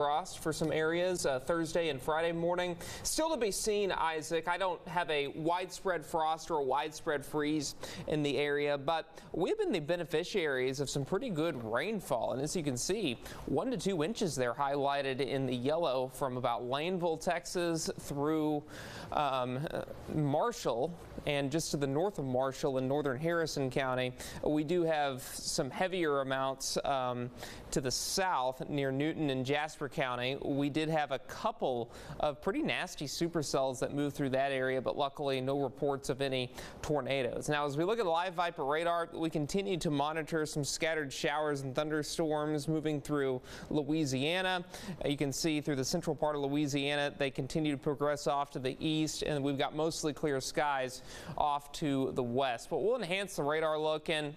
Frost for some areas Thursday and Friday morning. Still to be seen, Isaac. I don't have a widespread frost or a widespread freeze in the area, but we've been the beneficiaries of some pretty good rainfall. And as you can see, 1 to 2 inches there highlighted in the yellow from about Laneville, Texas through Marshall and just to the north of Marshall in northern Harrison County. We do have some heavier amounts to the south near Newton and Jasper County. We did have a couple of pretty nasty supercells that moved through that area, but luckily no reports of any tornadoes. Now, as we look at the live Viper radar, we continue to monitor some scattered showers and thunderstorms moving through Louisiana. You can see through the central part of Louisiana, they continue to progress off to the east, and we've got mostly clear skies off to the west. But we'll enhance the radar look and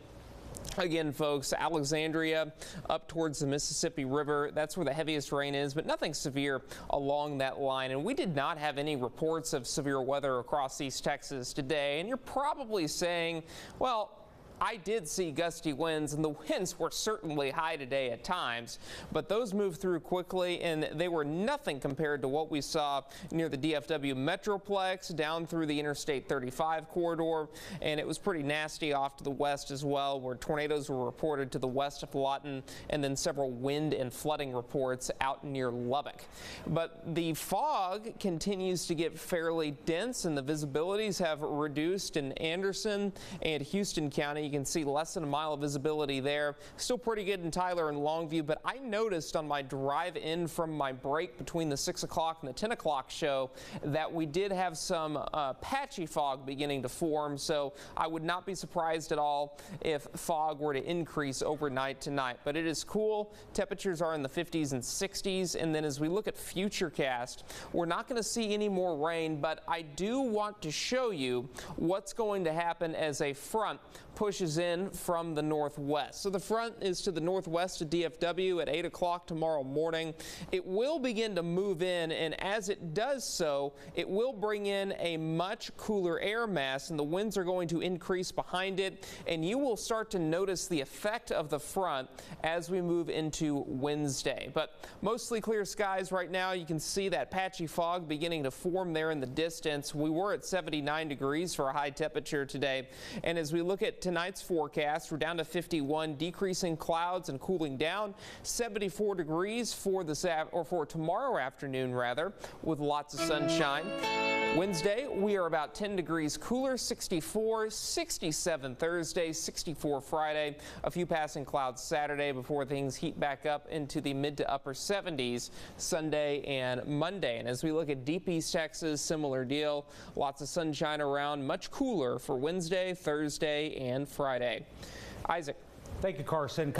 again, folks, Alexandria up towards the Mississippi River, that's where the heaviest rain is, but nothing severe along that line. And we did not have any reports of severe weather across East Texas today. And you're probably saying, well, I did see gusty winds, and the winds were certainly high today at times, but those moved through quickly, and they were nothing compared to what we saw near the DFW Metroplex, down through the Interstate 35 corridor, and it was pretty nasty off to the west as well, where tornadoes were reported to the west of Lawton, and then several wind and flooding reports out near Lubbock. But the fog continues to get fairly dense, and the visibilities have reduced in Anderson and Houston County. You can see less than a mile of visibility there. Still pretty good in Tyler and Longview, but I noticed on my drive in from my break between the 6 o'clock and the 10 o'clock show that we did have some patchy fog beginning to form, so I would not be surprised at all if fog were to increase overnight tonight. But it is cool. Temperatures are in the 50s and 60s, and then as we look at Futurecast, we're not going to see any more rain, but I do want to show you what's going to happen as a front pushes in from the northwest. So the front is to the northwest of DFW at 8 o'clock tomorrow morning. It will begin to move in, and as it does so, it will bring in a much cooler air mass, and the winds are going to increase behind it, and you will start to notice the effect of the front as we move into Wednesday. But mostly clear skies right now. You can see that patchy fog beginning to form there in the distance. We were at 79 degrees for a high temperature today, and as we look at tonight's forecast, we're down to 51, decreasing clouds and cooling down. 74 degrees for for tomorrow afternoon, rather, with lots of sunshine. Wednesday, we are about 10 degrees cooler, 64, 67 Thursday, 64 Friday. A few passing clouds Saturday before things heat back up into the mid to upper 70s Sunday and Monday. And as we look at deep East Texas, similar deal. Lots of sunshine around, much cooler for Wednesday, Thursday, and Friday. Isaac. Thank you, Carson.